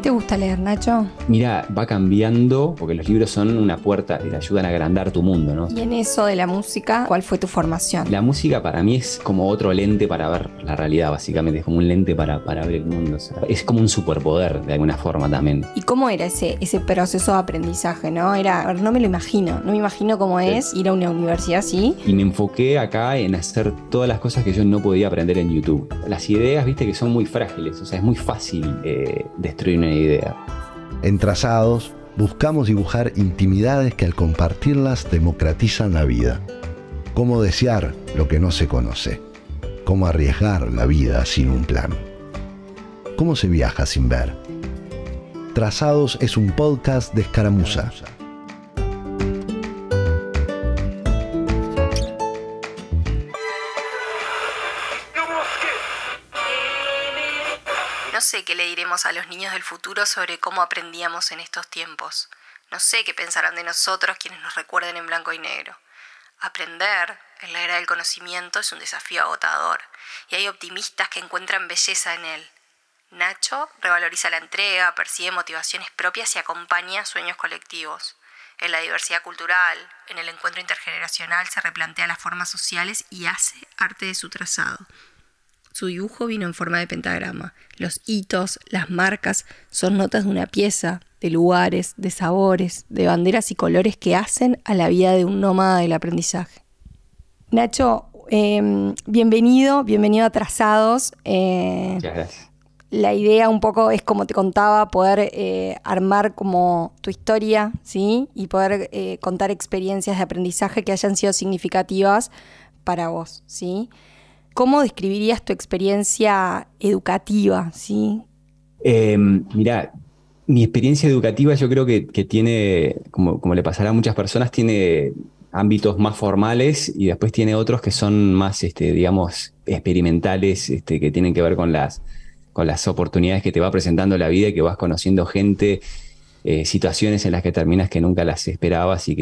te gusta leer, Nacho? Mira, va cambiando porque los libros son una puerta y te ayudan a agrandar tu mundo, ¿no? Y en eso de la música, ¿cuál fue tu formación? La música para mí es como otro lente para ver la realidad, básicamente. Es como un lente para ver el mundo. O sea, es como un superpoder, de alguna forma también. ¿Y cómo era ese proceso de aprendizaje, no? A ver, no me lo imagino. No me imagino cómo es ir a una universidad así. Y me enfoqué acá en hacer todas las cosas que yo no podía aprender en YouTube. Las ideas, viste, que son muy frágiles. O sea, es muy fácil destruir una idea. En Trazados buscamos dibujar intimidades que al compartirlas democratizan la vida. Cómo desear lo que no se conoce. Cómo arriesgar la vida sin un plan. Cómo se viaja sin ver. Trazados es un podcast de Escaramuza. No sé qué le diremos a los niños del futuro sobre cómo aprendíamos en estos tiempos. No sé qué pensarán de nosotros quienes nos recuerden en blanco y negro. Aprender en la era del conocimiento es un desafío agotador y hay optimistas que encuentran belleza en él. Nacho revaloriza la entrega, percibe motivaciones propias y acompaña sueños colectivos. En la diversidad cultural, en el encuentro intergeneracional, se replantea las formas sociales y hace arte de su trazado. Su dibujo vino en forma de pentagrama. Los hitos, las marcas, son notas de una pieza, de lugares, de sabores, de banderas y colores que hacen a la vida de un nómada del aprendizaje. Nacho, bienvenido a Trazados. Muchas gracias. La idea un poco es, como te contaba, poder armar como tu historia, ¿sí? Y poder contar experiencias de aprendizaje que hayan sido significativas para vos, ¿sí? ¿Cómo describirías tu experiencia educativa, sí? Mirá, mi experiencia educativa yo creo que tiene, como le pasará a muchas personas, tiene ámbitos más formales y después tiene otros que son más, digamos, experimentales, que tienen que ver con las oportunidades que te va presentando la vida y que vas conociendo gente, situaciones en las que terminas que nunca las esperabas y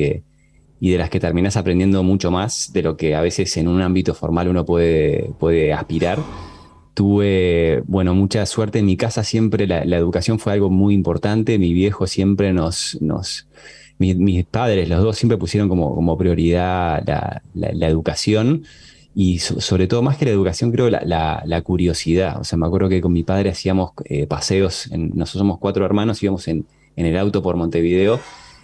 de las que terminas aprendiendo mucho más de lo que a veces en un ámbito formal uno puede aspirar. Tuve, mucha suerte. En mi casa siempre la educación fue algo muy importante. Mi viejo siempre mis padres, los dos, siempre pusieron como prioridad la educación. Y sobre todo, más que la educación, creo la curiosidad. O sea, me acuerdo que con mi padre hacíamos paseos. Nosotros somos 4 hermanos, íbamos en el auto por Montevideo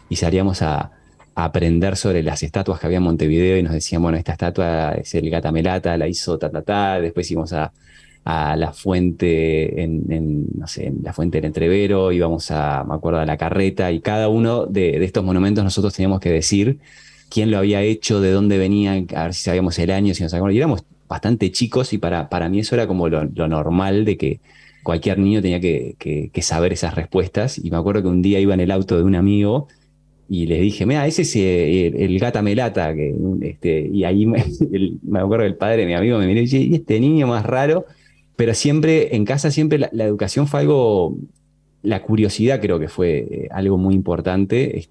y salíamos a aprender sobre las estatuas que había en Montevideo y nos decían, bueno, esta estatua es el Gatamelata, la hizo después íbamos a la fuente no sé, en la fuente del Entrevero, íbamos me acuerdo, a la Carreta, y cada uno de estos monumentos nosotros teníamos que decir quién lo había hecho, de dónde venía, a ver si sabíamos el año, si nos sabíamos. Y éramos bastante chicos y para mí eso era como lo normal de que cualquier niño tenía que saber esas respuestas. Y me acuerdo que un día iba en el auto de un amigo y le dije, mira, ese es el Gatamelata. Y ahí me acuerdo que el padre de mi amigo me miró y dice, ¿y este niño más raro? Pero siempre, en casa, siempre la educación fue algo, la curiosidad creo que fue algo muy importante.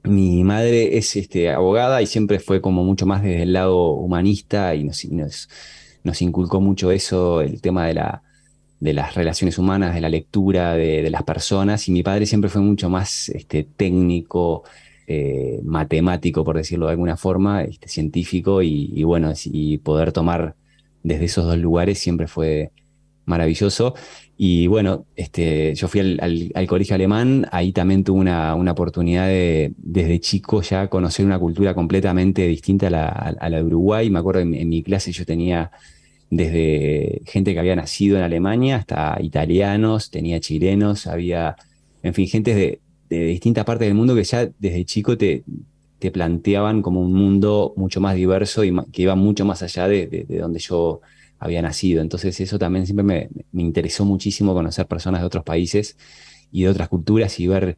Mi madre es abogada y siempre fue como mucho más desde el lado humanista y nos inculcó mucho eso, el tema de las relaciones humanas, de la lectura de las personas, y mi padre siempre fue mucho más técnico, matemático, por decirlo de alguna forma, científico, y poder tomar desde esos dos lugares siempre fue maravilloso. Y bueno, yo fui al colegio alemán. Ahí también tuve una oportunidad desde chico ya conocer una cultura completamente distinta a la de Uruguay. Me acuerdo en mi clase yo tenía desde gente que había nacido en Alemania hasta italianos, tenía chilenos, había, en fin, gente de distintas partes del mundo que ya desde chico te planteaban como un mundo mucho más diverso y que iba mucho más allá de donde yo había nacido. Entonces eso también siempre me interesó muchísimo, conocer personas de otros países y de otras culturas y ver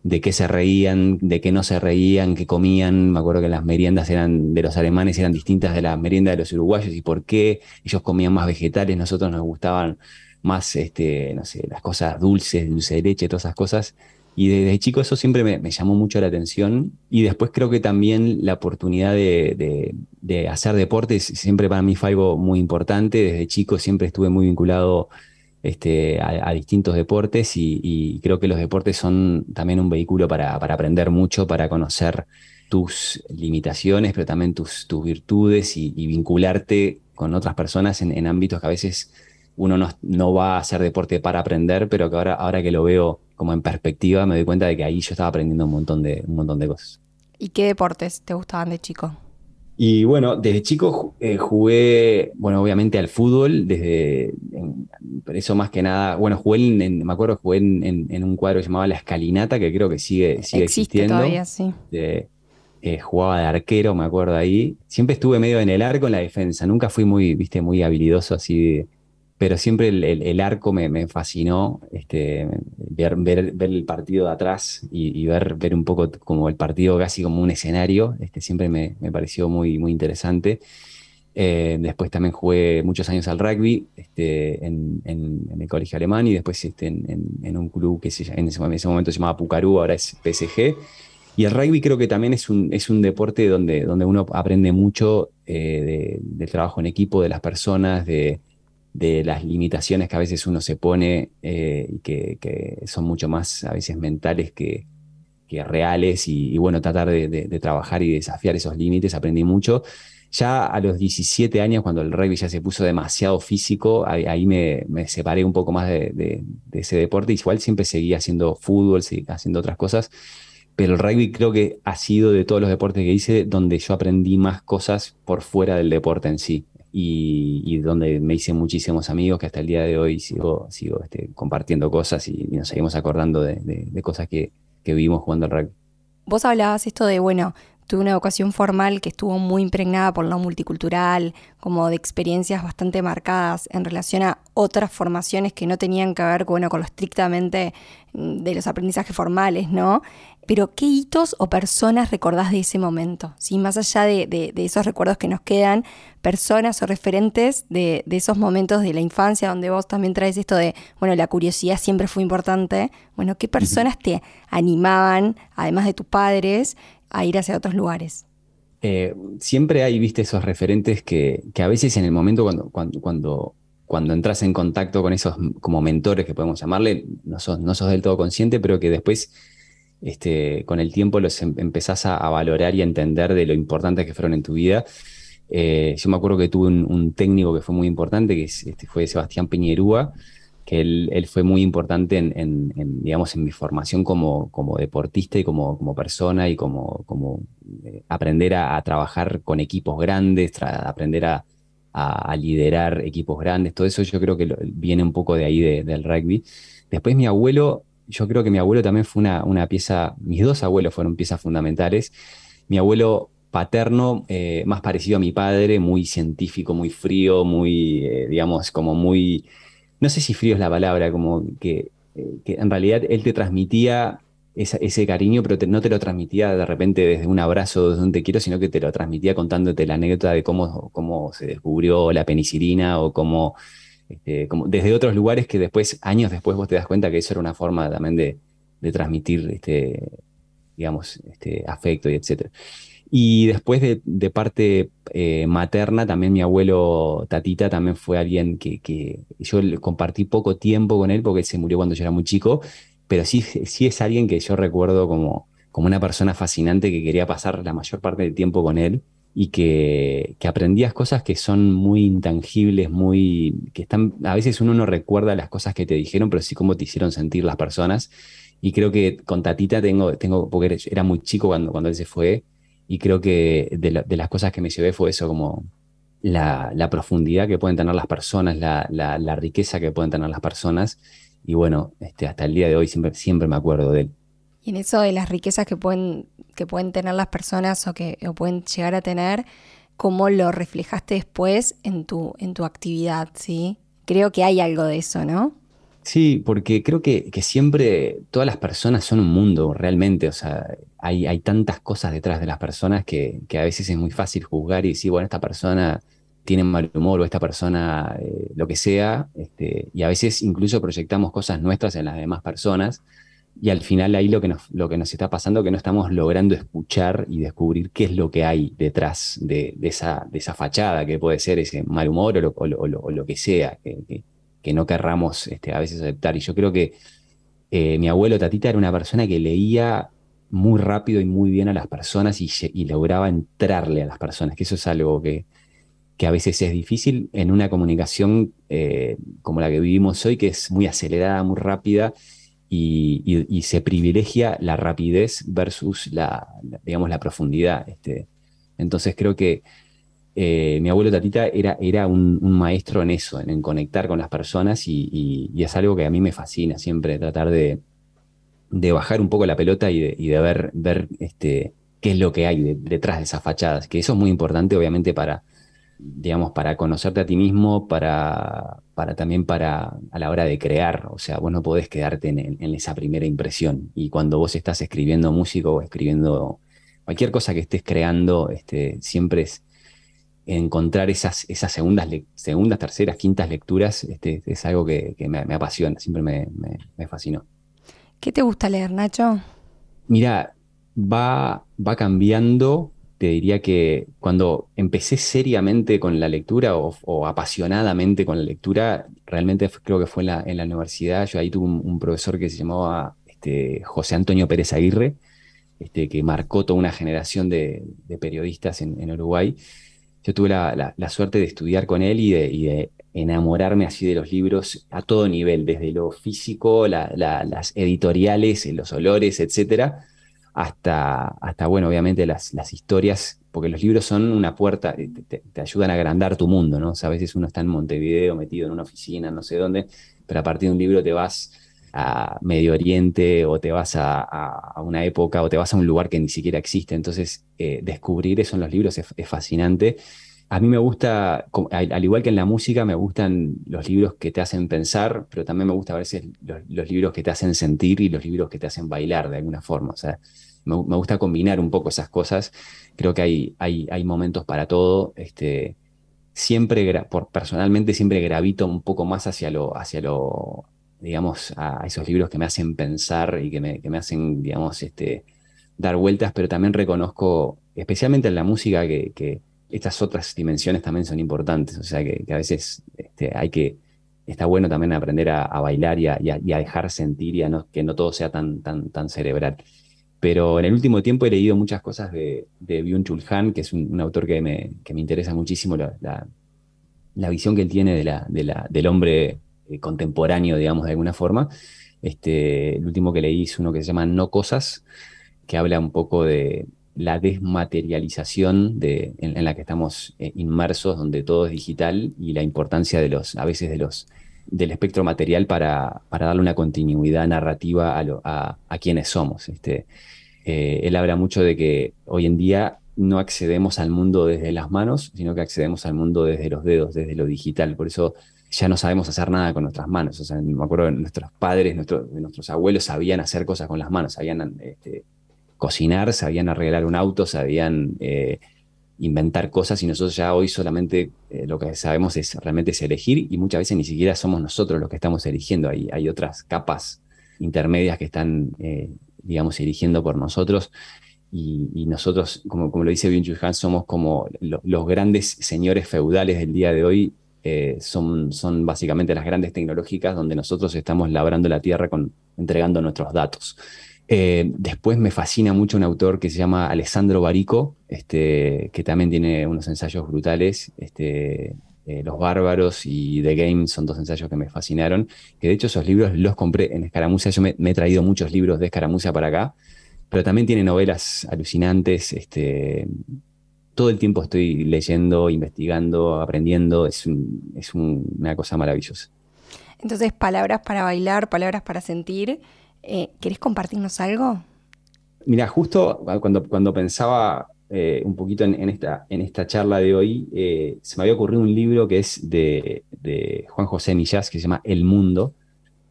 de qué se reían, de qué no se reían, qué comían. Me acuerdo que las meriendas de los alemanes eran distintas de las meriendas de los uruguayos y por qué ellos comían más vegetales, nosotros nos gustaban más, no sé, las cosas dulces, dulce de leche, todas esas cosas. Y desde chico eso siempre me llamó mucho la atención. Y después creo que también la oportunidad de hacer deportes siempre para mí fue algo muy importante. Desde chico siempre estuve muy vinculado a distintos deportes y creo que los deportes son también un vehículo para aprender mucho, para conocer tus limitaciones, pero también tus virtudes y vincularte con otras personas en ámbitos que a veces uno no va a hacer deporte para aprender, pero que ahora que lo veo como en perspectiva, me doy cuenta de que ahí yo estaba aprendiendo un montón de cosas. ¿Y qué deportes te gustaban de chico? Y bueno, desde chico jugué, bueno, obviamente al fútbol, pero eso más que nada, bueno, me acuerdo, jugué en un cuadro que se llamaba La Escalinata, que creo que sigue Existe existiendo. todavía, sí. Jugaba de arquero, me acuerdo ahí. Siempre estuve medio en el arco, en la defensa. Nunca fui muy habilidoso así, pero siempre el arco me fascinó. Ver el partido de atrás y ver un poco como el partido casi como un escenario, siempre me pareció muy interesante. Después también jugué muchos años al rugby en el colegio alemán y después en un club que en ese momento se llamaba Pucarú, ahora es PSG. Y el rugby creo que también es un deporte donde uno aprende mucho del trabajo en equipo, de las personas, de las limitaciones que a veces uno se pone y que son mucho más a veces mentales que reales. Y bueno, tratar de trabajar y desafiar esos límites, aprendí mucho. Ya a los 17 años, cuando el rugby ya se puso demasiado físico, ahí me separé un poco más de ese deporte. Igual siempre seguí haciendo fútbol, seguí haciendo otras cosas. Pero el rugby creo que ha sido de todos los deportes que hice donde yo aprendí más cosas por fuera del deporte en sí. Y donde me hice muchísimos amigos que hasta el día de hoy sigo compartiendo cosas y nos seguimos acordando de cosas que vivimos jugando al rugby. Vos hablabas esto de, bueno, tuve una educación formal que estuvo muy impregnada por lo multicultural, como de experiencias bastante marcadas en relación a otras formaciones que no tenían que ver, bueno, con lo estrictamente de los aprendizajes formales, ¿no? Pero ¿qué hitos o personas recordás de ese momento? ¿Sí? Más allá de esos recuerdos que nos quedan, personas o referentes de esos momentos de la infancia donde vos también traes esto de, bueno, la curiosidad siempre fue importante. Bueno, ¿qué personas te animaban, además de tus padres, a ir hacia otros lugares? Siempre hay, viste, esos referentes que a veces en el momento cuando entras en contacto con esos como mentores que podemos llamarle, no sos del todo consciente, pero que después con el tiempo los empezás a valorar y a entender de lo importantes que fueron en tu vida. Yo me acuerdo que tuve un técnico que fue muy importante, que fue Sebastián Peñerúa, que él fue muy importante digamos, en mi formación como deportista y como persona y como aprender a trabajar con equipos grandes, aprender a liderar equipos grandes. Todo eso yo creo que viene un poco de ahí del rugby. Después yo creo que mi abuelo también fue una pieza, mis dos abuelos fueron piezas fundamentales. Mi abuelo paterno, más parecido a mi padre, muy científico, muy frío, digamos, como muy, no sé si frío es la palabra, como que en realidad él te transmitía ese cariño, pero no te lo transmitía de repente desde un abrazo, desde un te quiero, sino que te lo transmitía contándote la anécdota de cómo se descubrió la penicilina o como desde otros lugares que después, años después, vos te das cuenta que eso era una forma también de transmitir, digamos, afecto y etcétera. Y después de parte materna, también mi abuelo Tatita también fue alguien que yo compartí poco tiempo con él porque él se murió cuando yo era muy chico, pero sí es alguien que yo recuerdo como una persona fascinante que quería pasar la mayor parte del tiempo con él y que aprendías cosas que son muy intangibles, que están, a veces uno no recuerda las cosas que te dijeron, pero sí cómo te hicieron sentir las personas. Y creo que con Tatita porque era muy chico cuando él se fue, y creo que de las cosas que me llevé fue eso, como la profundidad que pueden tener las personas, la riqueza que pueden tener las personas. Y bueno, hasta el día de hoy siempre me acuerdo de él. Y en eso de las riquezas que pueden tener las personas o pueden llegar a tener, ¿cómo lo reflejaste después en tu actividad? ¿Sí? Creo que hay algo de eso, ¿no? Sí, porque creo que siempre todas las personas son un mundo, realmente. O sea, hay tantas cosas detrás de las personas que a veces es muy fácil juzgar y decir, bueno, esta persona tiene mal humor o esta persona lo que sea, y a veces incluso proyectamos cosas nuestras en las demás personas. Y al final ahí lo que nos está pasando es que no estamos logrando escuchar y descubrir qué es lo que hay detrás de esa fachada, que puede ser ese mal humor o lo que sea, que que no querramos a veces aceptar. Y yo creo que mi abuelo Tatita era una persona que leía muy rápido y muy bien a las personas y lograba entrarle a las personas, que eso es algo que a veces es difícil en una comunicación como la que vivimos hoy, que es muy acelerada, muy rápida, y se privilegia la rapidez versus digamos, la profundidad. Entonces creo que mi abuelo Tatita era un maestro en eso, en conectar con las personas, y es algo que a mí me fascina siempre, tratar de bajar un poco la pelota y de ver qué es lo que hay detrás de esas fachadas, que eso es muy importante obviamente para, digamos, para conocerte a ti mismo, también para a la hora de crear. O sea, vos no podés quedarte en esa primera impresión, y cuando vos estás escribiendo música o escribiendo cualquier cosa que estés creando, siempre es encontrar esas segundas, terceras, quintas lecturas. Es algo que me apasiona, siempre me fascinó. ¿Qué te gusta leer, Nacho? Mira, va cambiando. Te diría que cuando empecé seriamente con la lectura o apasionadamente con la lectura, realmente creo que fue en la universidad. Yo ahí tuve un profesor que se llamaba José Antonio Pérez Aguirre, que marcó toda una generación de periodistas en Uruguay. Yo tuve la suerte de estudiar con él y de enamorarme así de los libros a todo nivel, desde lo físico, las editoriales, los olores, etcétera, hasta bueno, obviamente las historias, porque los libros son una puerta, te ayudan a agrandar tu mundo, ¿no? O sea, a veces uno está en Montevideo metido en una oficina, no sé dónde, pero a partir de un libro te vas a Medio Oriente, o te vas a una época, o te vas a un lugar que ni siquiera existe. Entonces, descubrir eso en los libros es fascinante. A mí me gusta, al igual que en la música, me gustan los libros que te hacen pensar, pero también me gusta a veces los libros que te hacen sentir y los libros que te hacen bailar de alguna forma. O sea, me gusta combinar un poco esas cosas. Creo que hay momentos para todo. Siempre, personalmente, siempre gravito un poco más hacia lo, digamos, a esos libros que me hacen pensar y que me hacen, digamos, dar vueltas, pero también reconozco, especialmente en la música, que estas otras dimensiones también son importantes. O sea, que a veces está bueno también aprender a bailar y a dejar sentir, que no todo sea tan cerebral. Pero en el último tiempo he leído muchas cosas de Byung-Chul Han, que es un autor que me interesa muchísimo, la visión que él tiene del hombre contemporáneo, digamos, de alguna forma. El último que leí es uno que se llama No Cosas, que habla un poco de la desmaterialización en la que estamos inmersos, donde todo es digital, y la importancia a veces del espectro material para darle una continuidad narrativa a quienes somos. Él habla mucho de que hoy en día no accedemos al mundo desde las manos, sino que accedemos al mundo desde los dedos, desde lo digital. Por eso ya no sabemos hacer nada con nuestras manos. O sea, me acuerdo de nuestros padres, de nuestros abuelos sabían hacer cosas con las manos, sabían cocinar, sabían arreglar un auto, sabían inventar cosas, y nosotros ya hoy solamente lo que sabemos realmente es elegir, y muchas veces ni siquiera somos nosotros los que estamos eligiendo. Hay otras capas intermedias que están, digamos, eligiendo por nosotros. Y nosotros, como lo dice Byung-Chul Han, somos como los grandes señores feudales del día de hoy. Son básicamente las grandes tecnológicas, donde nosotros estamos labrando la tierra entregando nuestros datos. Después me fascina mucho un autor que se llama Alessandro Barico, que también tiene unos ensayos brutales. Los Bárbaros y The Game son dos ensayos que me fascinaron, que de hecho esos libros los compré en Escaramuza. Yo me he traído muchos libros de Escaramuza para acá, pero también tiene novelas alucinantes. Todo el tiempo estoy leyendo, investigando, aprendiendo. Es una cosa maravillosa. Entonces, palabras para bailar, palabras para sentir. ¿Querés compartirnos algo? Mira, justo cuando pensaba un poquito en esta charla de hoy, se me había ocurrido un libro que es de Juan José Millás, que se llama El Mundo,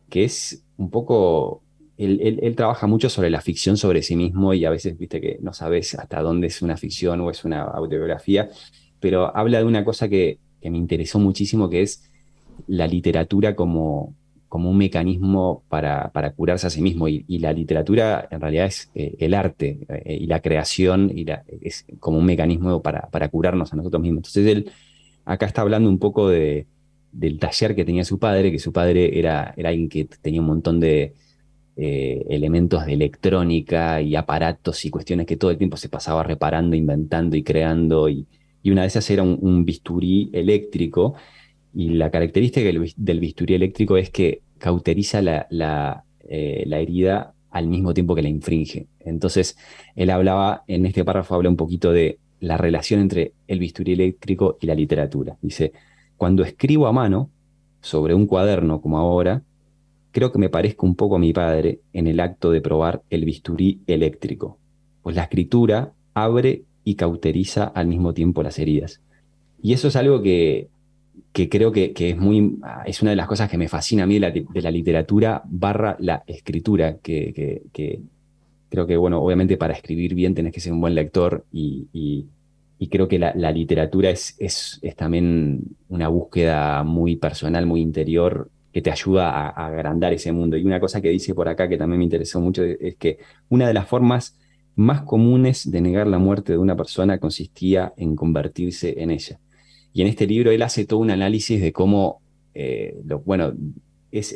que es un poco. Él trabaja mucho sobre la ficción sobre sí mismo, y a veces, viste, que no sabes hasta dónde es una ficción o es una autobiografía, pero habla de una cosa que me interesó muchísimo, que es la literatura como un mecanismo para curarse a sí mismo. Y la literatura en realidad es el arte, y la creación, es como un mecanismo para curarnos a nosotros mismos. Entonces él acá está hablando un poco de del taller que tenía su padre, que su padre era alguien que tenía un montón de elementos de electrónica y aparatos y cuestiones que todo el tiempo se pasaba reparando, inventando y creando. Y una de esas era un bisturí eléctrico. Y la característica del bisturí eléctrico es que cauteriza la herida al mismo tiempo que la infringe. Entonces, él hablaba, en este párrafo habla un poquito de la relación entre el bisturí eléctrico y la literatura. Dice, cuando escribo a mano sobre un cuaderno como ahora, creo que me parezco un poco a mi padre en el acto de probar el bisturí eléctrico, pues la escritura abre y cauteriza al mismo tiempo las heridas. Y eso es algo que creo que es una de las cosas que me fascina a mí de la literatura barra la escritura, que creo que, bueno, obviamente para escribir bien tenés que ser un buen lector y creo que la literatura es también una búsqueda muy personal, muy interior, que te ayuda a agrandar ese mundo. Y una cosa que dice por acá que también me interesó mucho es que una de las formas más comunes de negar la muerte de una persona consistía en convertirse en ella. Y en este libro él hace todo un análisis de cómo, bueno, es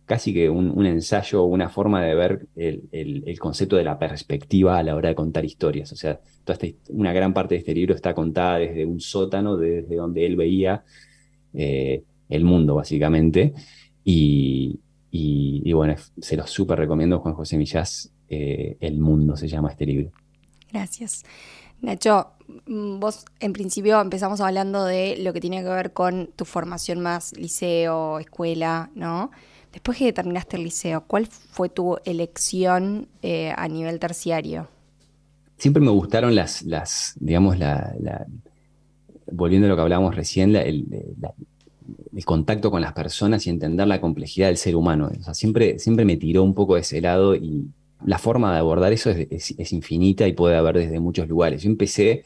casi que un ensayo, una forma de ver el concepto de la perspectiva a la hora de contar historias. O sea, una gran parte de este libro está contada desde un sótano, desde donde él veía el mundo, básicamente. Y bueno, se lo súper recomiendo, Juan José Millás. El mundo se llama este libro. Gracias. Nacho, vos en principio empezamos hablando de lo que tiene que ver con tu formación más liceo, escuela, ¿no? Después que terminaste el liceo, ¿cuál fue tu elección a nivel terciario? Siempre me gustaron digamos, volviendo a lo que hablábamos recién, el contacto con las personas y entender la complejidad del ser humano. O sea, siempre me tiró un poco de ese lado y la forma de abordar eso es infinita y puede haber desde muchos lugares. Yo empecé,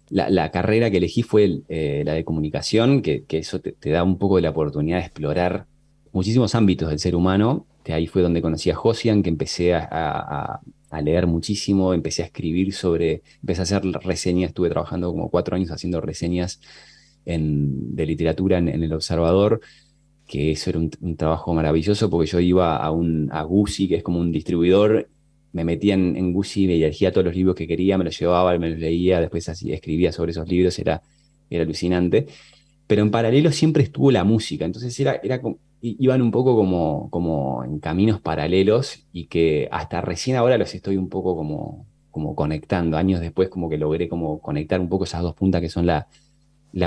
la carrera que elegí fue la de comunicación, que eso te da un poco de la oportunidad de explorar muchísimos ámbitos del ser humano. Que ahí fue donde conocí a Josian, que empecé a leer muchísimo, empecé a escribir empecé a hacer reseñas, estuve trabajando como 4 años haciendo reseñas de literatura en El Observador, que eso era un trabajo maravilloso porque yo iba a Guzzi, que es como un distribuidor, me metía en Guzzi, me elegía todos los libros que quería, me los llevaba, me los leía, después así escribía sobre esos libros, era alucinante. Pero en paralelo siempre estuvo la música, entonces iban un poco como en caminos paralelos y que hasta recién ahora los estoy un poco como conectando. Años después como que logré como conectar un poco esas dos puntas que son la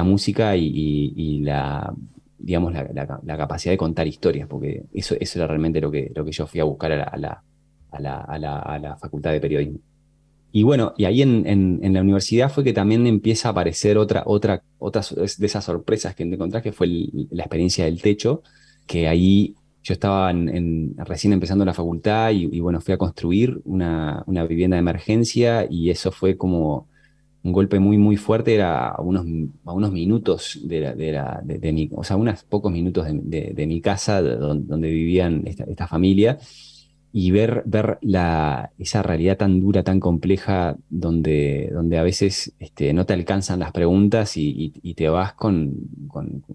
música y digamos, la capacidad de contar historias, porque eso era realmente lo que yo fui a buscar a la facultad de periodismo. Y bueno, y ahí en la universidad fue que también empieza a aparecer otras de esas sorpresas que te encontrás, que fue la experiencia del techo, que ahí yo estaba recién empezando la facultad y bueno, fui a construir una vivienda de emergencia y eso fue como un golpe muy, muy fuerte. Era a unos minutos de mi, o sea, unos pocos minutos de mi casa, donde vivían esta familia, y ver esa realidad tan dura, tan compleja, donde a veces no te alcanzan las preguntas y te vas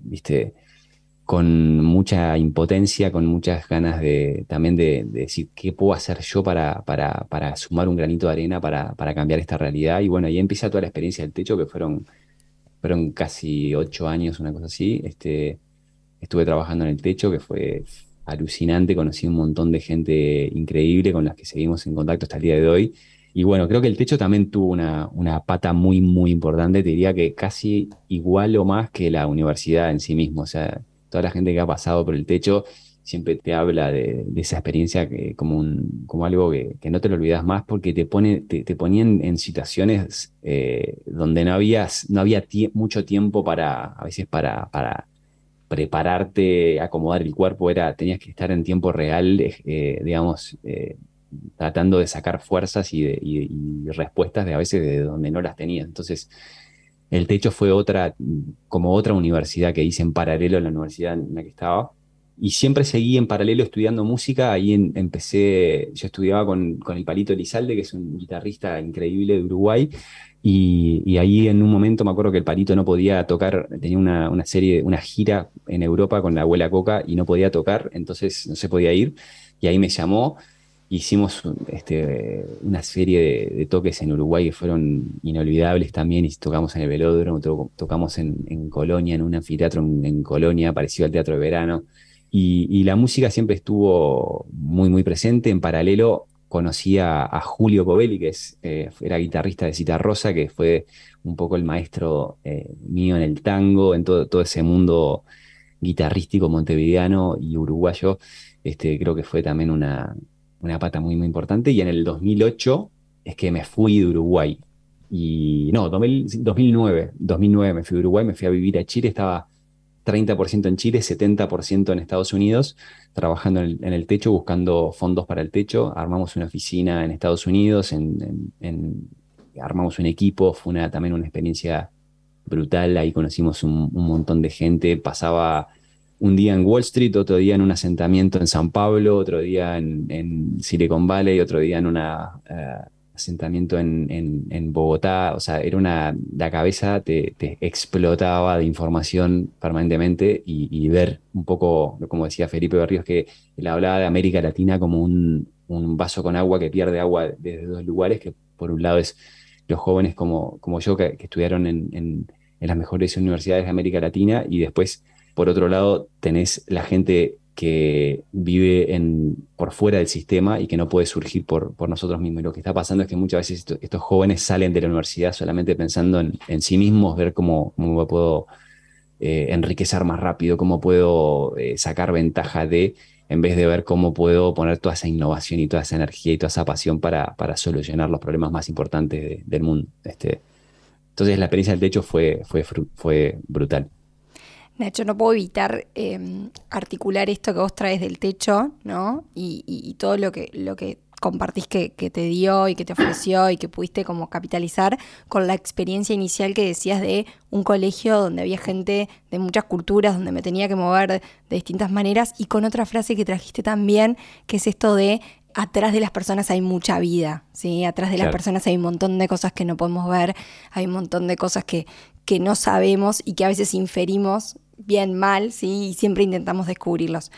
¿viste? Con mucha impotencia, con muchas ganas también de decir qué puedo hacer yo para sumar un granito de arena para cambiar esta realidad. Y bueno, ahí empieza toda la experiencia del techo, que fueron casi 8 años, una cosa así. Estuve trabajando en el techo, que fue alucinante, conocí un montón de gente increíble con las que seguimos en contacto hasta el día de hoy. Y bueno, creo que el techo también tuvo una pata muy, muy importante, te diría que casi igual o más que la universidad en sí mismo. O sea, toda la gente que ha pasado por el techo siempre te habla de esa experiencia como algo que no te lo olvidas más, porque te ponían en situaciones donde no había mucho tiempo a veces para prepararte, acomodar el cuerpo. Tenías que estar en tiempo real, digamos, tratando de sacar fuerzas y respuestas a veces de donde no las tenías. Entonces, el techo fue como otra universidad que hice en paralelo a la universidad en la que estaba. Y siempre seguí en paralelo estudiando música. Ahí empecé, yo estudiaba con el Palito Elizalde, que es un guitarrista increíble de Uruguay. Y ahí en un momento me acuerdo que el Palito no podía tocar, tenía una gira en Europa con la Abuela Coca y no podía tocar, entonces no se podía ir. Y ahí me llamó. Hicimos una serie de toques en Uruguay que fueron inolvidables también, y tocamos en el Velódromo, tocamos en Colonia, en un anfiteatro en Colonia, parecido al Teatro de Verano, y la música siempre estuvo muy, muy presente. En paralelo conocí a Julio Covelli, que era guitarrista de Citarrosa, que fue un poco el maestro mío en el tango, en todo ese mundo guitarrístico montevideano y uruguayo. Creo que fue también una pata muy, muy importante. Y en el 2008 es que me fui de Uruguay. Y no, 2009 me fui de Uruguay, me fui a vivir a Chile, estaba 30% en Chile, 70% en Estados Unidos, trabajando en el techo, buscando fondos para el techo. Armamos una oficina en Estados Unidos, armamos un equipo, fue también una experiencia brutal. Ahí conocimos un montón de gente. Pasaba un día en Wall Street, otro día en un asentamiento en San Pablo, otro día en Silicon Valley, otro día en un asentamiento en Bogotá. O sea, la cabeza te explotaba de información permanentemente, y ver un poco, como decía Felipe Berríos, que él hablaba de América Latina como un vaso con agua que pierde agua desde dos lugares, que por un lado es los jóvenes como yo, que estudiaron en las mejores universidades de América Latina, y después, por otro lado, tenés la gente que vive por fuera del sistema y que no puede surgir por nosotros mismos. Y lo que está pasando es que muchas veces estos jóvenes salen de la universidad solamente pensando en sí mismos, ver cómo me puedo enriquecer más rápido, cómo puedo sacar ventaja en vez de ver cómo puedo poner toda esa innovación y toda esa energía y toda esa pasión para solucionar los problemas más importantes del mundo. Entonces la experiencia del techo fue brutal. Nacho, no puedo evitar articular esto que vos traes del techo, ¿no? Y todo lo que compartís que te dio y que te ofreció y que pudiste como capitalizar con la experiencia inicial que decías de un colegio donde había gente de muchas culturas, donde me tenía que mover de distintas maneras, y con otra frase que trajiste también, que es esto de: atrás de las personas hay mucha vida, ¿sí? Atrás de las personas hay un montón de cosas que no podemos ver, hay un montón de cosas que no sabemos y que a veces inferimos bien, mal, ¿sí? Y siempre intentamos descubrirlos.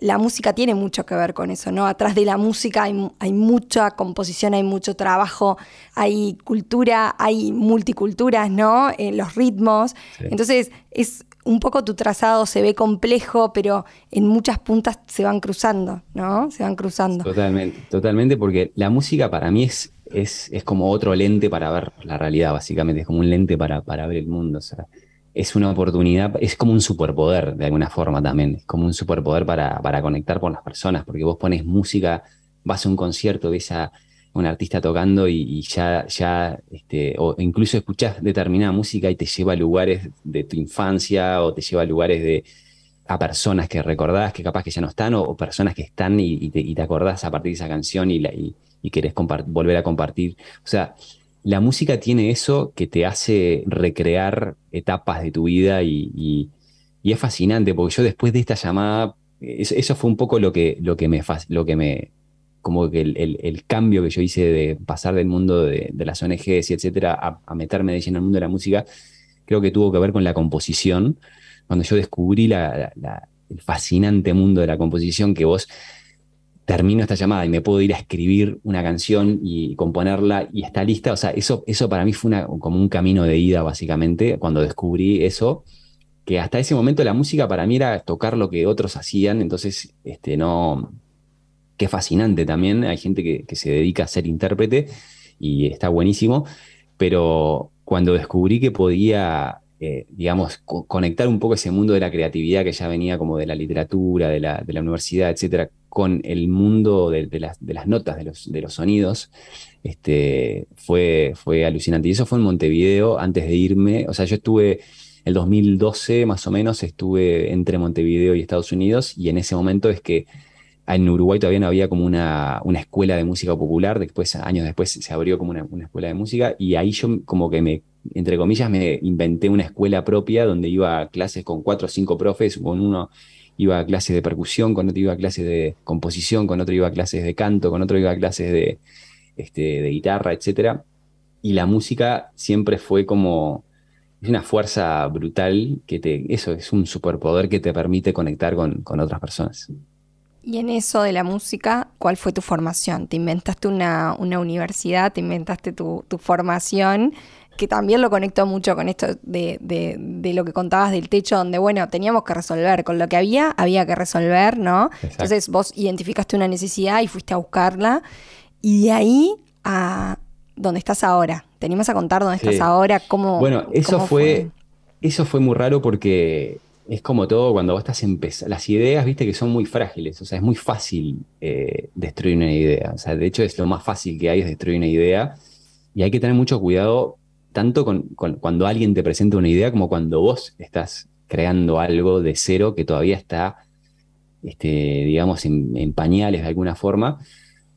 La música tiene mucho que ver con eso, ¿no? Atrás de la música hay mucha composición, hay mucho trabajo, hay cultura, hay multiculturas, ¿no? Los ritmos. Sí. Entonces, es un poco tu trazado, se ve complejo, pero en muchas puntas se van cruzando, ¿no? Se van cruzando. Totalmente, porque la música para mí es como otro lente para ver la realidad, básicamente. Es como un lente para ver el mundo. O sea, es una oportunidad, es como un superpoder de alguna forma también. Es como un superpoder para conectar con las personas, porque vos pones música, vas a un concierto, ves a un artista tocando y ya o incluso escuchás determinada música y te lleva a lugares de tu infancia, o te lleva a lugares a personas que recordás que capaz que ya no están, o personas que están y te acordás a partir de esa canción y querés volver a compartir. O sea, la música tiene eso que te hace recrear etapas de tu vida, y es fascinante, porque yo después de esta llamada, eso fue un poco como que el cambio que yo hice de pasar del mundo de las ONGs y etcétera a meterme de lleno en el mundo de la música. Creo que tuvo que ver con la composición. Cuando yo descubrí el fascinante mundo de la composición, que vos termino esta llamada y me puedo ir a escribir una canción y componerla y está lista. O sea, eso para mí fue como un camino de ida, básicamente, cuando descubrí eso, que hasta ese momento la música para mí era tocar lo que otros hacían. Entonces, qué fascinante también. Hay gente que se dedica a ser intérprete y está buenísimo, pero cuando descubrí que podía, digamos, conectar un poco ese mundo de la creatividad que ya venía como de la literatura, de la universidad, etcétera, con el mundo de las notas, de los sonidos, fue alucinante. Y eso fue en Montevideo antes de irme. O sea, yo estuve, el 2012 más o menos, estuve entre Montevideo y Estados Unidos, y en ese momento es que en Uruguay todavía no había como una escuela de música popular. Después, años después, se abrió como una escuela de música, y ahí yo como que entre comillas, me inventé una escuela propia donde iba a clases con 4 o 5 profes, con uno, iba a clases de percusión, con otro iba a clases de composición, con otro iba a clases de canto, con otro iba a clases de guitarra, etcétera. Y la música siempre fue como, es una fuerza brutal eso es un superpoder que te permite conectar con otras personas. Y en eso de la música, ¿cuál fue tu formación? ¿Te inventaste una universidad? ¿Te inventaste tu formación? Que también lo conecto mucho con esto de lo que contabas del techo, donde, bueno, teníamos que resolver. Con lo que había que resolver, ¿no? Exacto. Entonces vos identificaste una necesidad y fuiste a buscarla. Y de ahí a donde estás ahora. ¿Te animas a contar dónde estás ahora? Bueno, ¿Cómo fue? eso fue muy raro porque es como todo cuando vos estás empezando. Las ideas, viste, que son muy frágiles. O sea, es muy fácil destruir una idea. O sea, de hecho, es lo más fácil que hay es destruir una idea. Y hay que tener mucho cuidado, tanto con cuando alguien te presenta una idea, como cuando vos estás creando algo de cero que todavía está, digamos, en pañales de alguna forma.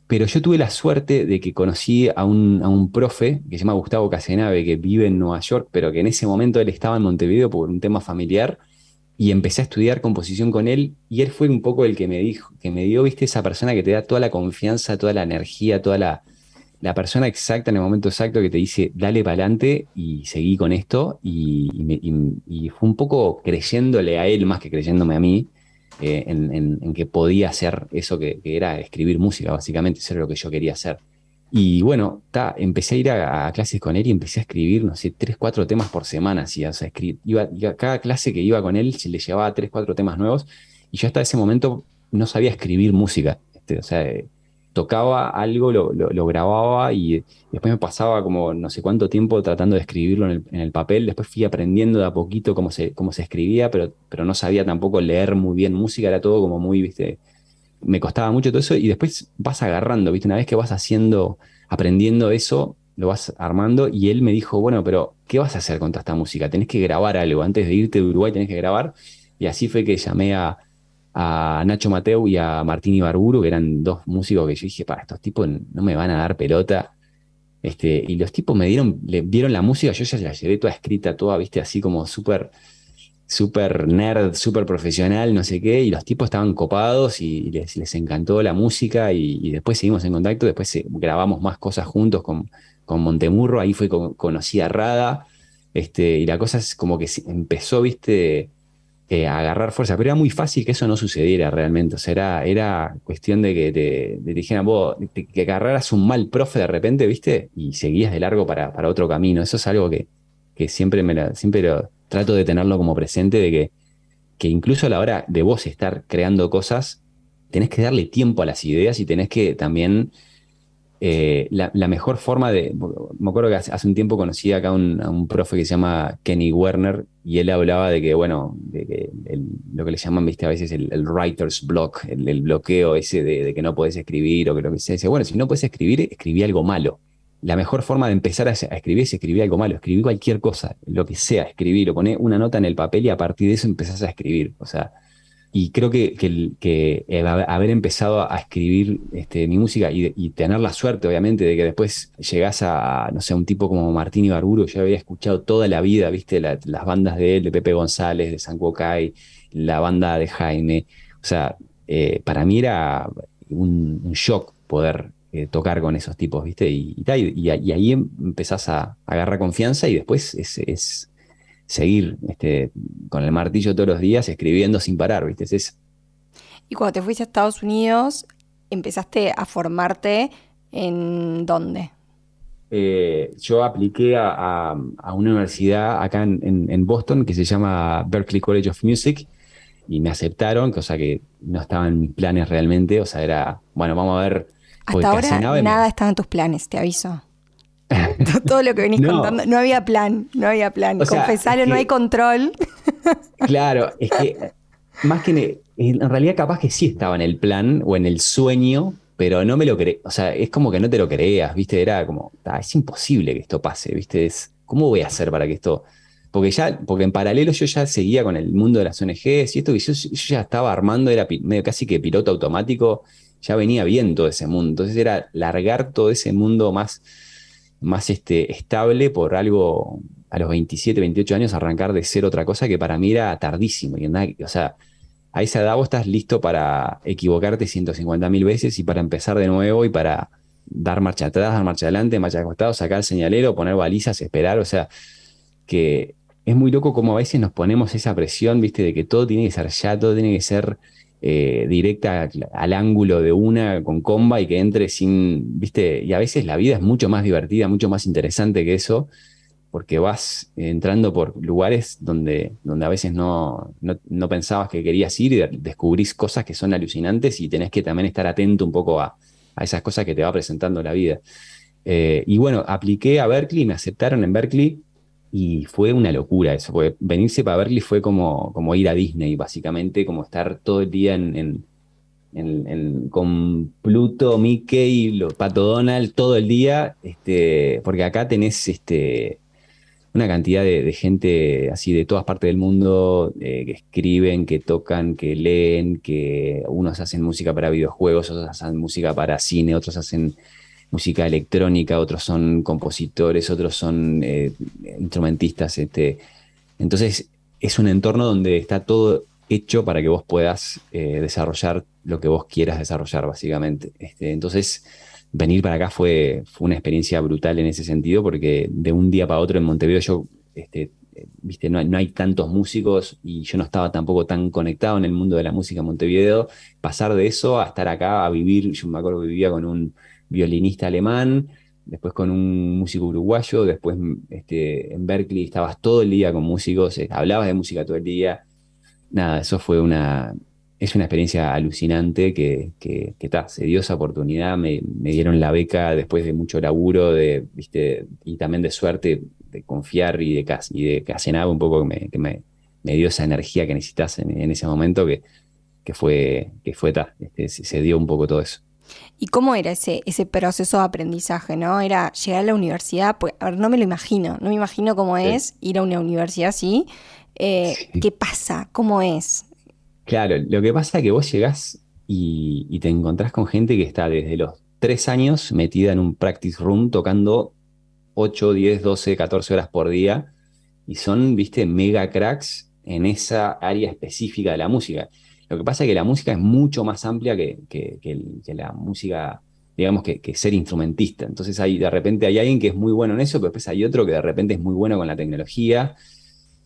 Pero yo tuve la suerte de que conocí a un profe que se llama Gustavo Casenave, que vive en Nueva York, pero que en ese momento él estaba en Montevideo por un tema familiar, y empecé a estudiar composición con él, y él fue un poco el que me dijo, que me dio, viste, esa persona que te da toda la confianza, toda la energía, toda la persona exacta en el momento exacto que te dice, dale para adelante y seguí con esto, y fue un poco creyéndole a él más que creyéndome a mí, en que podía hacer eso que era escribir música, básicamente, eso era lo que yo quería hacer. Y bueno, empecé a ir a clases con él y empecé a escribir, no sé, 3, 4 temas por semana. Así, o sea, cada clase que iba con él se le llevaba 3, 4 temas nuevos, y yo hasta ese momento no sabía escribir música. O sea, tocaba algo, lo grababa, y después me pasaba como no sé cuánto tiempo tratando de escribirlo en el papel. Después fui aprendiendo de a poquito cómo se escribía, pero no sabía tampoco leer muy bien música, era todo como muy, viste, me costaba mucho todo eso, y después vas agarrando, viste, una vez que vas aprendiendo eso, lo vas armando. Y él me dijo, bueno, pero ¿qué vas a hacer con toda esta música? Tenés que grabar algo, antes de irte de Uruguay tenés que grabar. Y así fue que llamé a Nacho Mateu y a Martín Ibarburu, que eran 2 músicos que yo dije, para, estos tipos no me van a dar pelota. Y los tipos vieron la música, yo ya la llevé toda escrita, toda, viste, así como súper nerd, súper profesional, no sé qué, y los tipos estaban copados y les encantó la música, y después seguimos en contacto. Después grabamos más cosas juntos con Montemurro. Ahí fue conocí a Rada, y la cosa es como que empezó, viste, a agarrar fuerza, pero era muy fácil que eso no sucediera realmente. O sea, era cuestión de que te dijeran, vos, que agarraras un mal profe de repente, viste, y seguías de largo para otro camino. Eso es algo que siempre lo trato de tenerlo como presente, de que incluso a la hora de vos estar creando cosas, tenés que darle tiempo a las ideas, y tenés que también, la mejor forma me acuerdo que hace un tiempo conocí acá a un profe que se llama Kenny Werner, y él hablaba de que, bueno, de que lo que le llaman, viste, a veces el writer's block, el bloqueo ese de que no podés escribir, o que lo que sea. Dice, bueno, si no podés escribir, escribí algo malo. La mejor forma de empezar a escribir es escribir algo malo. Escribí cualquier cosa, lo que sea, escribir, o poné una nota en el papel, y a partir de eso empezás a escribir. O sea, y creo que haber empezado a escribir mi música, y tener la suerte, obviamente, de que después llegás no sé, un tipo como Martín Ibarburu. Yo había escuchado toda la vida, viste, las bandas de él, de Pepe González, de San Cuocay, la banda de Jaime. O sea, para mí era un shock poder tocar con esos tipos, viste, y ahí empezás a agarrar confianza, y después es seguir, con el martillo todos los días, escribiendo sin parar, ¿viste? Y cuando te fuiste a Estados Unidos, ¿empezaste a formarte en dónde? Yo apliqué a una universidad acá en Boston que se llama Berklee College of Music, y me aceptaron, cosa que no estaba en mis planes realmente. O sea, era, bueno, vamos a ver. Hasta ahora nada estaba en tus planes, te aviso. Todo lo que venís contando, no había plan. O sea, Confesalo, no hay control. Claro, es que más que en realidad capaz que sí estaba en el plan o en el sueño, pero no me lo creé. O sea, es como que no te lo creías, ¿viste? Era como, es imposible que esto pase, ¿viste? ¿Cómo voy a hacer para que esto? Porque en paralelo yo ya seguía con el mundo de las ONGs, y esto que yo ya estaba armando, era medio casi que piloto automático, ya venía bien todo ese mundo. Entonces era largar todo ese mundo más estable por algo. A los 27, 28 años, arrancar de ser otra cosa que para mí era tardísimo. O sea, a esa edad vos estás listo para equivocarte 150.000 veces y para empezar de nuevo y para dar marcha atrás, dar marcha adelante, marcha de costado, sacar el señalero, poner balizas, esperar, o sea, que es muy loco como a veces nos ponemos esa presión, ¿viste? De que todo tiene que ser ya, todo tiene que ser directa al ángulo de una, con comba y que entre sin, ¿viste? Y a veces la vida es mucho más divertida, mucho más interesante que eso, porque vas entrando por lugares donde a veces no pensabas que querías ir y descubrís cosas que son alucinantes y tenés que también estar atento un poco a esas cosas que te va presentando la vida. Y bueno, apliqué a Berkeley, me aceptaron en Berkeley y fue una locura eso, porque venirse para Berkeley fue como ir a Disney, básicamente, como estar todo el día con Pluto, Mickey, Pato Donald, todo el día, porque acá tenés una cantidad de gente así de todas partes del mundo, que escriben, que tocan, que leen, que unos hacen música para videojuegos, otros hacen música para cine, otros hacen música electrónica, otros son compositores, otros son instrumentistas. Entonces es un entorno donde está todo hecho para que vos puedas desarrollar lo que vos quieras desarrollar, básicamente. Entonces, venir para acá fue una experiencia brutal en ese sentido, porque de un día para otro en Montevideo yo, viste, no hay tantos músicos y yo no estaba tampoco tan conectado en el mundo de la música en Montevideo. Pasar de eso a estar acá, a vivir, yo me acuerdo que vivía con un violinista alemán, después con un músico uruguayo, después en Berkeley estabas todo el día con músicos, hablabas de música todo el día. Nada, eso es una experiencia alucinante que se dio esa oportunidad, me dieron la beca después de mucho laburo, ¿viste? Y también de suerte, de confiar y de Casenave un poco me dio esa energía que necesitas en ese momento se dio un poco todo eso. ¿Y cómo era ese proceso de aprendizaje, no? Era llegar a la universidad, pues, a ver, no me imagino cómo es ir a una universidad así. Sí. ¿Qué pasa? ¿Cómo es? Claro, lo que pasa es que vos llegás y te encontrás con gente que está desde los 3 años metida en un practice room tocando 8, 10, 12, 14 horas por día y son, viste, mega cracks en esa área específica de la música. Lo que pasa es que la música es mucho más amplia que la música, digamos, que ser instrumentista. Entonces de repente hay alguien que es muy bueno en eso, pero después hay otro que de repente es muy bueno con la tecnología.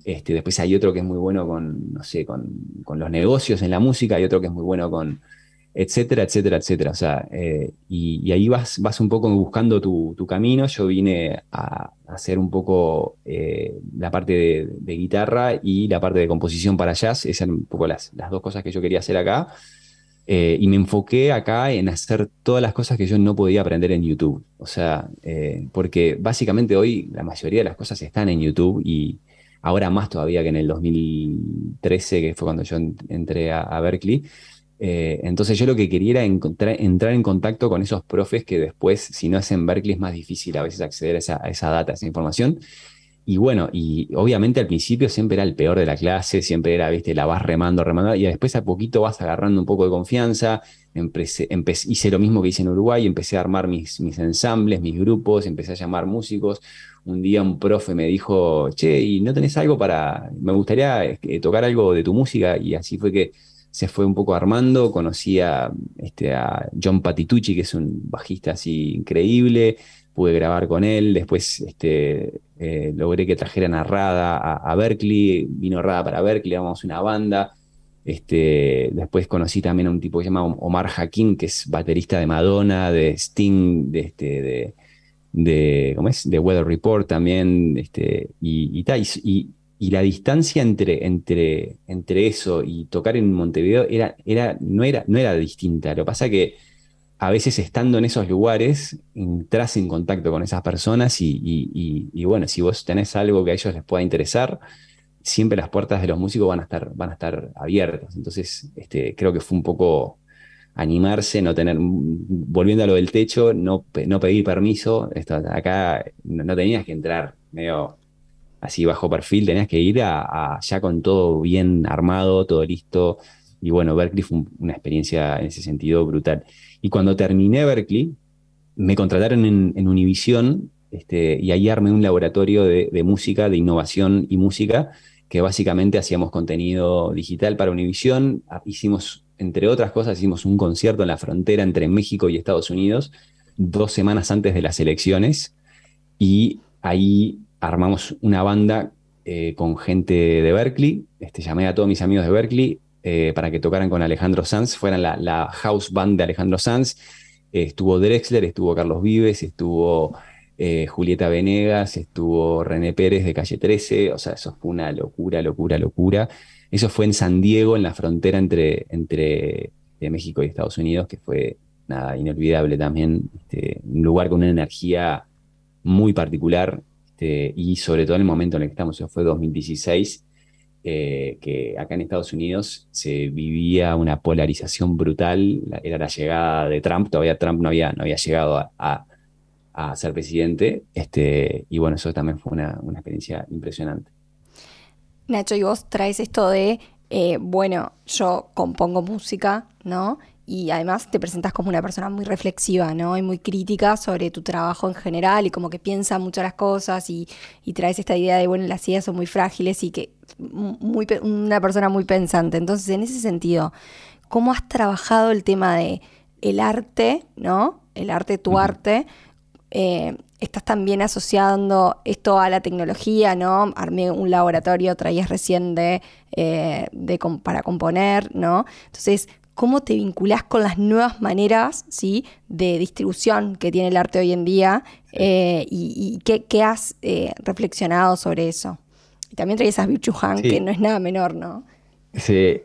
Después hay otro que es muy bueno con, no sé, con los negocios en la música, hay otro que es muy bueno con, etcétera, etcétera, etcétera. O sea, y ahí vas un poco buscando tu camino. Yo vine a hacer un poco la parte de guitarra y la parte de composición para jazz. Esas eran un poco las dos cosas que yo quería hacer acá. Y me enfoqué acá en hacer todas las cosas que yo no podía aprender en YouTube. O sea, porque básicamente hoy la mayoría de las cosas están en YouTube y ahora más todavía que en el 2013, que fue cuando yo entré a Berkeley. Entonces yo lo que quería era entrar en contacto con esos profes que después, si no es en Berkeley, es más difícil a veces acceder a esa data, a esa información. Y bueno, y obviamente al principio siempre era el peor de la clase, siempre era, viste, la vas remando, y después a poquito vas agarrando un poco de confianza. Hice lo mismo que hice en Uruguay, empecé a armar mis ensambles, mis grupos, empecé a llamar músicos. Un día un profe me dijo, che, ¿y no tenés algo me gustaría tocar algo de tu música? Y así fue que se fue un poco armando. Conocí a John Patitucci, que es un bajista así increíble. Pude grabar con él, después logré que trajeran a Rada a Berkeley, vino Rada para Berkeley, éramos una banda. Después conocí también a un tipo que se llama Omar Hakim, que es baterista de Madonna, de Sting, ¿cómo es? De Weather Report también, y la distancia entre eso y tocar en Montevideo no era distinta. Lo que pasa que a veces estando en esos lugares, entras en contacto con esas personas y bueno, si vos tenés algo que a ellos les pueda interesar, siempre las puertas de los músicos van a estar abiertas. Entonces, creo que fue un poco animarse, volviendo a lo del techo, no pedir permiso. Acá no tenías que entrar medio así bajo perfil, tenías que ir ya con todo bien armado, todo listo. Y bueno, Berkeley fue una experiencia en ese sentido brutal. Y cuando terminé Berkeley, me contrataron en Univision, y ahí armé un laboratorio de música, de innovación y música, que básicamente hacíamos contenido digital para Univision. Hicimos, entre otras cosas, hicimos un concierto en la frontera entre México y Estados Unidos 2 semanas antes de las elecciones, y ahí armamos una banda con gente de Berkeley. Llamé a todos mis amigos de Berkeley para que tocaran con Alejandro Sanz, fueran la house band de Alejandro Sanz. Estuvo Drexler, estuvo Carlos Vives, estuvo Julieta Venegas, estuvo René Pérez de Calle 13. O sea, eso fue una locura, locura, locura. Eso fue en San Diego, en la frontera entre México y Estados Unidos, que fue nada, inolvidable también. Un lugar con una energía muy particular, y sobre todo en el momento en el que estamos, eso fue 2016, que acá en Estados Unidos se vivía una polarización brutal. Era la llegada de Trump. Todavía Trump no había llegado a ser presidente, y bueno, eso también fue una experiencia impresionante. Nacho, y vos traes esto de, bueno, yo compongo música, ¿no? Y además te presentas como una persona muy reflexiva, ¿no? Y muy crítica sobre tu trabajo en general, y como que piensa mucho las cosas, y traes esta idea de, bueno, las ideas son muy frágiles, y que una persona muy pensante. Entonces, en ese sentido, ¿cómo has trabajado el tema de el arte, ¿no? El arte, tu arte. Estás también asociando esto a la tecnología, ¿no? Armé un laboratorio, traías recién para componer, ¿no? Entonces, ¿cómo te vinculás con las nuevas maneras, ¿sí?, de distribución que tiene el arte hoy en día? Y ¿qué has reflexionado sobre eso? Y también traías a Byung-Chul Han, Sí. que no es nada menor, ¿no? Sí,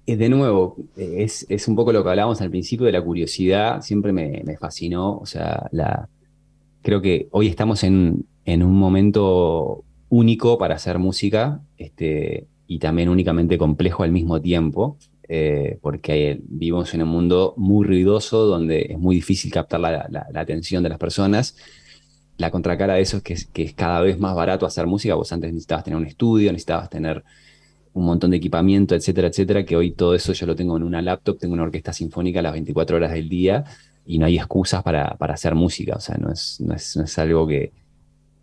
de nuevo, es un poco lo que hablábamos al principio de la curiosidad. Siempre me fascinó. O sea, creo que hoy estamos en un momento único para hacer música, y también únicamente complejo al mismo tiempo, porque vivimos en un mundo muy ruidoso donde es muy difícil captar la atención de las personas. La contracara de eso que es cada vez más barato hacer música. Vos antes necesitabas tener un estudio, necesitabas tener un montón de equipamiento, etcétera, etcétera, que hoy todo eso yo lo tengo en una laptop. Tengo una orquesta sinfónica a las 24 horas del día, y no hay excusas para hacer música. O sea, no es algo que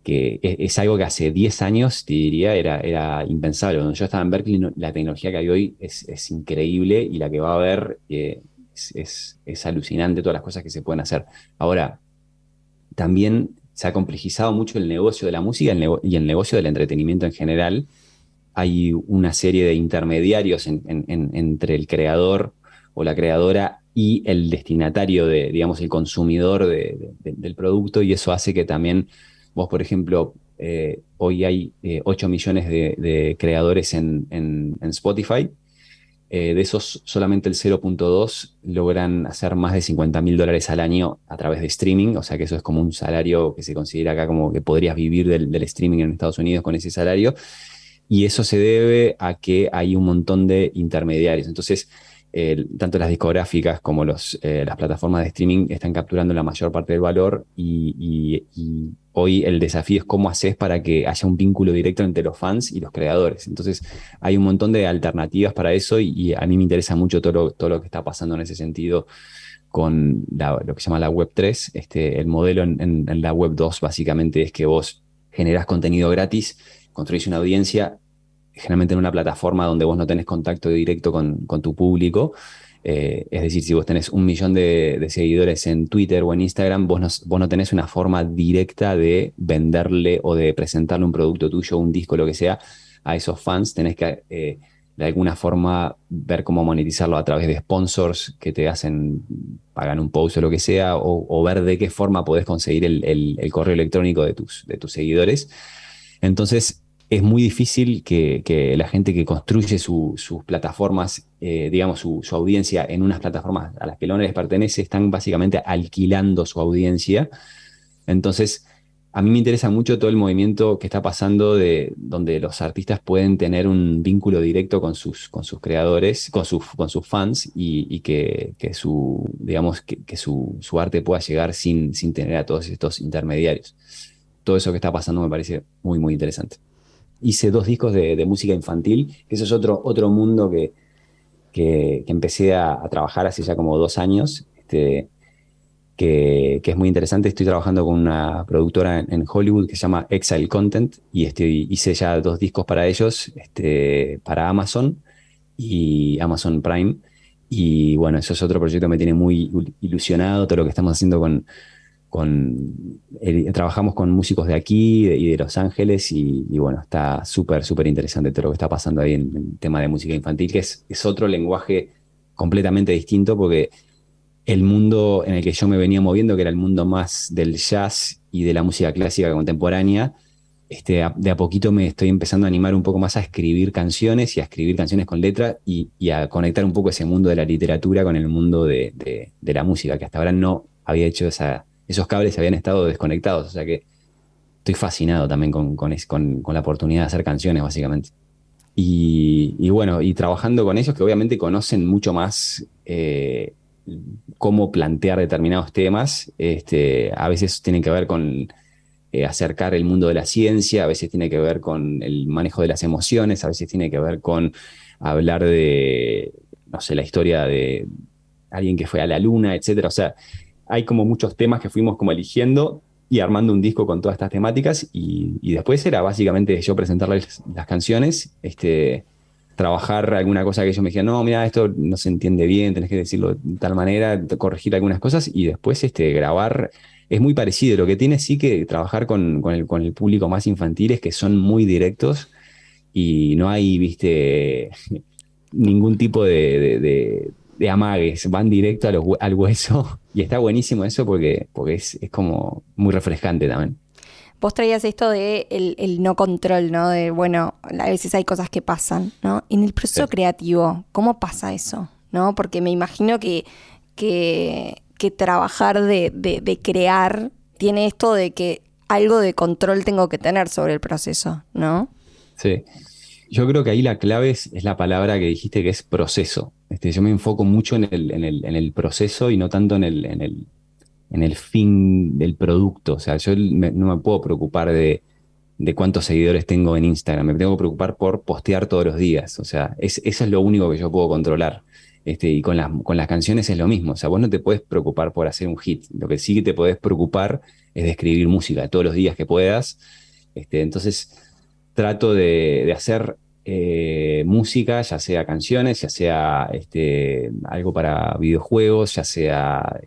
es algo que hace 10 años, te diría, era impensable. Cuando yo estaba en Berkeley, la tecnología que hay hoy es increíble, y la que va a haber es alucinante, todas las cosas que se pueden hacer. Ahora, también se ha complejizado mucho el negocio de la música y el negocio del entretenimiento en general. Hay una serie de intermediarios entre el creador o la creadora y el destinatario, digamos, el consumidor del producto, y eso hace que también vos, por ejemplo, hoy hay 8 millones de creadores en Spotify. De esos, solamente el 0,2 logran hacer más de $50.000 al año a través de streaming. O sea que eso es como un salario que se considera acá como que podrías vivir del streaming en Estados Unidos con ese salario. Y eso se debe a que hay un montón de intermediarios. Entonces, tanto las discográficas como las plataformas de streaming están capturando la mayor parte del valor, y hoy el desafío es cómo haces para que haya un vínculo directo entre los fans y los creadores. Entonces, hay un montón de alternativas para eso, y a mí me interesa mucho todo lo que está pasando en ese sentido con lo que se llama la Web 3. El modelo en la Web 2 básicamente es que vos generás contenido gratis, construís una audiencia, generalmente en una plataforma donde vos no tenés contacto directo con tu público. Es decir, si vos tenés 1 millón de seguidores en Twitter o en Instagram, vos no tenés una forma directa de venderle o de presentarle un producto tuyo, un disco, lo que sea, a esos fans. Tenés que de alguna forma ver cómo monetizarlo a través de sponsors que te pagan un post o lo que sea, o ver de qué forma podés conseguir el correo electrónico de tus seguidores. Entonces, es muy difícil que la gente que construye sus plataformas, digamos, su audiencia en unas plataformas a las que no les pertenece, están básicamente alquilando su audiencia. Entonces, a mí me interesa mucho todo el movimiento que está pasando donde los artistas pueden tener un vínculo directo con sus creadores, con sus fans, y que su arte pueda llegar sin tener a todos estos intermediarios. Todo eso que está pasando me parece muy, muy interesante. Hice 2 discos de música infantil, que eso es otro mundo que empecé a trabajar hace ya como 2 años. que es muy interesante. Estoy trabajando con una productora en Hollywood que se llama Exile Content y hice ya 2 discos para ellos, para Amazon y Amazon Prime. Y bueno, eso es otro proyecto que me tiene muy ilusionado, todo lo que estamos haciendo trabajamos con músicos de aquí y de Los Ángeles y bueno, está súper, súper interesante todo lo que está pasando ahí en el tema de música infantil, que es otro lenguaje completamente distinto porque el mundo en el que yo me venía moviendo, que era el mundo más del jazz y de la música clásica contemporánea, de a poquito me estoy empezando a animar un poco más a escribir canciones y a escribir canciones con letra y a conectar un poco ese mundo de la literatura con el mundo de la música, que hasta ahora no había hecho esos cables habían estado desconectados, o sea que estoy fascinado también con la oportunidad de hacer canciones, básicamente. Y bueno, y trabajando con ellos que obviamente conocen mucho más cómo plantear determinados temas. A veces tienen que ver con acercar el mundo de la ciencia, a veces tiene que ver con el manejo de las emociones, a veces tiene que ver con hablar de, no sé, la historia de alguien que fue a la luna, etcétera. O sea, hay como muchos temas que fuimos como eligiendo y armando un disco con todas estas temáticas y después era básicamente yo presentarles las canciones, trabajar alguna cosa que ellos me dijeran, no, mira, esto no se entiende bien, tenés que decirlo de tal manera, corregir algunas cosas y después grabar. Es muy parecido. Lo que tiene sí que trabajar con el público más infantil es que son muy directos y no hay, viste, ningún tipo de amagues. Van directo al hueso y está buenísimo eso porque es como muy refrescante también. Vos traías esto de el no control, ¿no? De, bueno, a veces hay cosas que pasan, ¿no? En el proceso creativo, ¿cómo pasa eso? ¿No? Porque me imagino que trabajar de crear tiene esto de que algo de control tengo que tener sobre el proceso, ¿no? Sí. Yo creo que ahí la clave es la palabra que dijiste, que es proceso. Yo me enfoco mucho en el proceso y no tanto en el fin del producto. O sea, yo no me puedo preocupar de cuántos seguidores tengo en Instagram. Me tengo que preocupar por postear todos los días. O sea, eso es lo único que yo puedo controlar. Y con las canciones es lo mismo. O sea, vos no te puedes preocupar por hacer un hit. Lo que sí que te podés preocupar es de escribir música todos los días que puedas. Entonces, trato de hacer música, ya sea canciones, ya sea algo para videojuegos, ya sea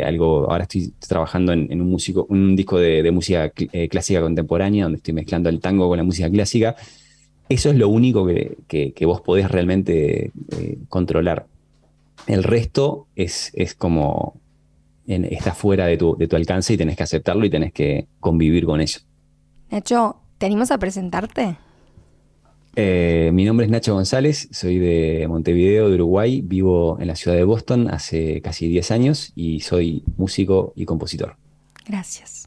algo. Ahora estoy trabajando en un disco de música clásica contemporánea, donde estoy mezclando el tango con la música clásica. Eso es lo único que vos podés realmente controlar. El resto es como está fuera de tu alcance y tenés que aceptarlo y tenés que convivir con ello. Nacho, ¿te animas a presentarte? Mi nombre es Nacho González, soy de Montevideo, de Uruguay, vivo en la ciudad de Boston hace casi 10 años y soy músico y compositor. Gracias.